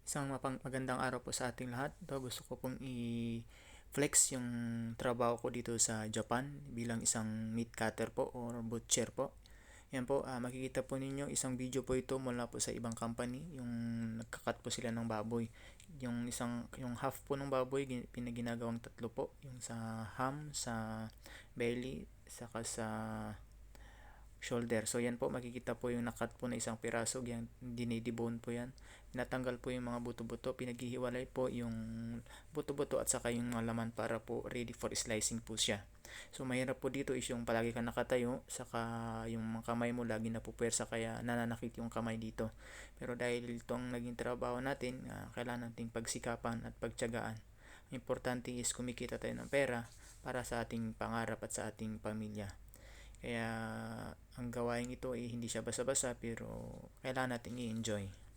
Isang magandang araw po sa ating lahat. Gusto ko pong i-flex yung trabaho ko dito sa Japan bilang isang meat cutter po or butcher po. Yan po, makikita po ninyo isang video po ito mula po sa ibang company, yung nagkakat po sila ng baboy. Yung half po ng baboy pinaginagawang tatlo po, yung sa ham, sa belly, saka sa shoulder. So yan po, makikita po yung nakat po na isang piraso, yan dinidibone po yan. Natanggal po yung mga buto-buto, pinaghihiwalay po yung buto-buto at saka yung mga laman para po ready for slicing po siya. So mahirap po dito is yung palagi ka nakatayo, saka yung mga kamay mo lagi na po puwersa kaya nananakit yung kamay dito. Pero dahil ito ang naging trabaho natin, kailangan nating pagsikapan at pagtiyagaan. Importante is kumikita tayo ng pera para sa ating pangarap at sa ating pamilya. Kaya ang gawain ito ay hindi siya basa-basa pero kailangan natin i-enjoy.